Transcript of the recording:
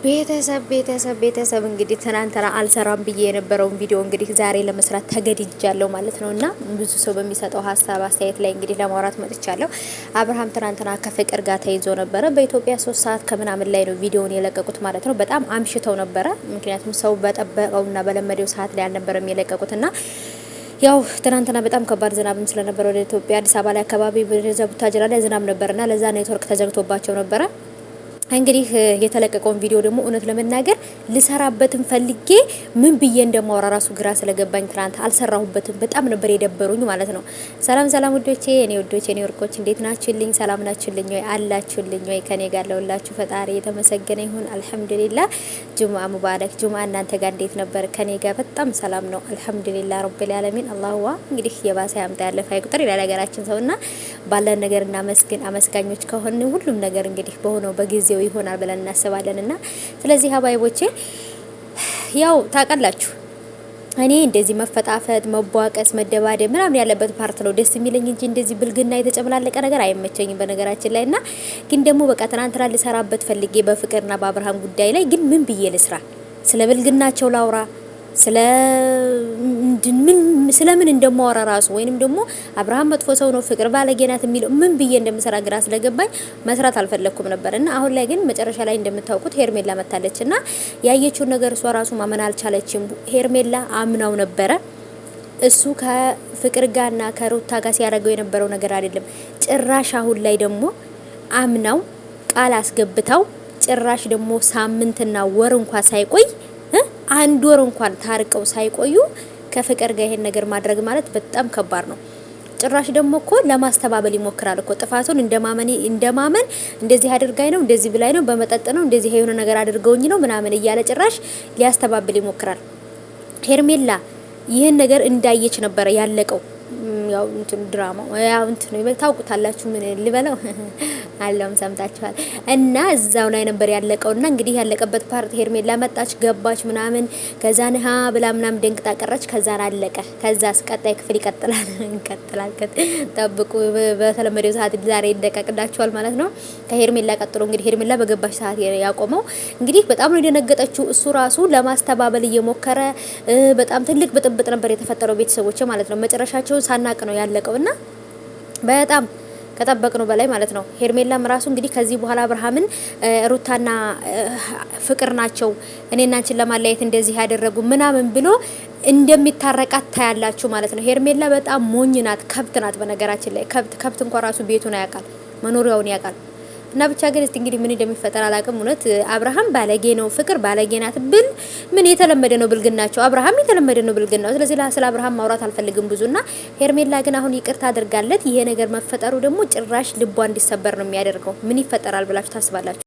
ቤተሰብ እንግዲህ ትናንትና አልሰራም ብዬ የነበረውን ቪዲዮ እንግዲህ ዛሬ ለመስራት ተገድጃለሁ ማለት ነውና ብዙ ሰው በሚሰጠው ሀሳብ አስተያየት ላይ እንግዲህ ለማውራት መጥቻለሁ። አብርሃም ትናንትና ከፍቅር ጋር ተይዞ ነበረ። በኢትዮጵያ 3 ሰዓት ከምናምን ላይ ነው ቪዲዮውን የለቀቁት ማለት ነው። በጣም አምሽተው ነበረ። ምክንያቱም ሰው በጠበቀውና በለመደው ሰዓት ላይ አልነበረም የለቀቁትና ያው ትናንትና በጣም ከባድ ዝናብም ስለነበረ ወደ ኢትዮጵያ አዲስ አበባ ላይ አካባቢ በቡታጅራ ላይ ዝናብ ነበርና ለዛ ኔትወርክ ተዘግቶባቸው ነበረ። እንግዲህ የተለቀቀውን ቪዲዮ ደግሞ እውነት ለመናገር ልሰራበትም ፈልጌ ምን ብዬ እንደማወራ ራሱ ግራ ስለገባኝ ትናንት አልሰራሁበትም። በጣም ነበር የደበሩኝ ማለት ነው። ሰላም ውዶቼ፣ እኔ ውዶቼ፣ እኔ ወርቆች እንዴት ናችሁልኝ? ሰላም ናችሁልኝ ወይ? አላችሁልኝ ወይ? ከኔ ጋር ለውላችሁ ፈጣሪ የተመሰገነ ይሁን። አልሐምዱሊላህ። ጁምአ ሙባረክ። ጁምአ እናንተ ጋር እንዴት ነበር? ከኔ ጋር በጣም ሰላም ነው። አልሐምዱሊላህ ረብል ዓለሚን። አላህዋ እንግዲህ የባሰ ያምጣ ያለፈ ቁጥር ይላል ሀገራችን ሰውና ባለን ነገር እናመስግን። አመስጋኞች ከሆነ ሁሉም ነገር እንግዲህ በሆነው በጊዜው ይሆናል ብለን እናስባለንና ስለዚህ ሀባይቦቼ ያው ታውቃላችሁ እኔ እንደዚህ መፈጣፈጥ፣ መቧቀስ፣ መደባደብ ምናምን ያለበት ፓርት ነው ደስ የሚለኝ እንጂ እንደዚህ ብልግና የተጨመላለቀ ነገር አይመቸኝም በነገራችን ላይና ግን ደግሞ በቃ ትናንትና ልሰራበት ፈልጌ በፍቅርና በአብርሃም ጉዳይ ላይ ግን ምን ብዬ ልስራ? ስለ ብልግናቸው ላውራ? ስለምን እንደማወራ ራሱ ወይንም ደግሞ አብርሃም መጥፎ ሰው ነው ፍቅር ባለጌናት የሚለው ምን ብዬ እንደምሰራ ግራ ስለገባኝ መስራት አልፈለኩም ነበርና አሁን ላይ ግን መጨረሻ ላይ እንደምታውቁት ሄርሜላ መታለችና ያየችው ነገር እሷ ራሱ ማመን አልቻለችም። ሄርሜላ አምናው ነበረ እሱ ከፍቅር ጋርና ከሩታ ጋር ሲያደርገው የነበረው ነገር አይደለም። ጭራሽ አሁን ላይ ደግሞ አምናው ቃል አስገብታው ጭራሽ ደግሞ ሳምንትና ወር እንኳን ሳይቆይ አንድ ወር እንኳን ታርቀው ሳይቆዩ ከፍቅር ጋር ይሄን ነገር ማድረግ ማለት በጣም ከባድ ነው። ጭራሽ ደግሞ እኮ ለማስተባበል ይሞክራል እኮ ጥፋቱን እንደማመን እንደዚህ አድርጋይ ነው እንደዚህ ብላይ ነው በመጠጥ ነው እንደዚህ የሆነ ነገር አድርገውኝ ነው ምናምን እያለ ጭራሽ ሊያስተባብል ይሞክራል። ሄርሜላ ይሄን ነገር እንዳየች ነበር ያለቀው። ያው እንትን ድራማው ያው እንትን ታውቁታላችሁ ምን ልበለው አለም ሰምታችኋል። እና እዛው ላይ ነበር ያለቀውና እንግዲህ ያለቀበት ፓርት ሄርሜላ መጣች ገባች ምናምን ከዛ ነሃ ብላ ምናምን ደንቅጣ ቀረች። ከዛ አለቀ። ከዛስ ቀጣይ ክፍል ይቀጥላል። ጠብቁ። በተለመደው ሰዓት ዛሬ ይደቀቅላችኋል ማለት ነው። ከሄርሜላ ቀጥሎ እንግዲህ ሄርሜላ በገባች ሰዓት ያቆመው እንግዲህ በጣም ነው የደነገጠችው። እሱ ራሱ ለማስተባበል እየሞከረ በጣም ትልቅ ብጥብጥ ነበር የተፈጠረው ቤተሰቦች ማለት ነው። መጨረሻቸው ሳናቅ ነው ያለቀውና በጣም ከጠበቅነው በላይ ማለት ነው። ሄርሜላም ራሱ እንግዲህ ከዚህ በኋላ አብርሃምን ሩታና ፍቅር ናቸው እኔና አንቺን ለማለያየት እንደዚህ ያደረጉ ምናምን ብሎ እንደሚታረቃት ታያላችሁ ማለት ነው። ሄርሜላ በጣም ሞኝ ናት፣ ከብት ናት። በነገራችን ላይ ከብት እንኳን ራሱ ቤቱን ያውቃል፣ መኖሪያውን ያውቃል። እና ብቻ ግን እስቲ እንግዲህ ምን እንደሚፈጠር አላውቅም። እውነት አብርሃም ባለጌ ነው፣ ፍቅር ባለጌ ናት ብል ምን የተለመደ ነው ብልግናቸው። አብርሃም የተለመደ ነው ብልግናው። ስለዚህ ስለ አብርሃም ማውራት አልፈልግም ብዙና ሄርሜላ ግን አሁን ይቅርታ አድርጋለት ይሄ ነገር መፈጠሩ ደግሞ ጭራሽ ልቧ እንዲሰበር ነው የሚያደርገው። ምን ይፈጠራል ብላችሁ ታስባላችሁ?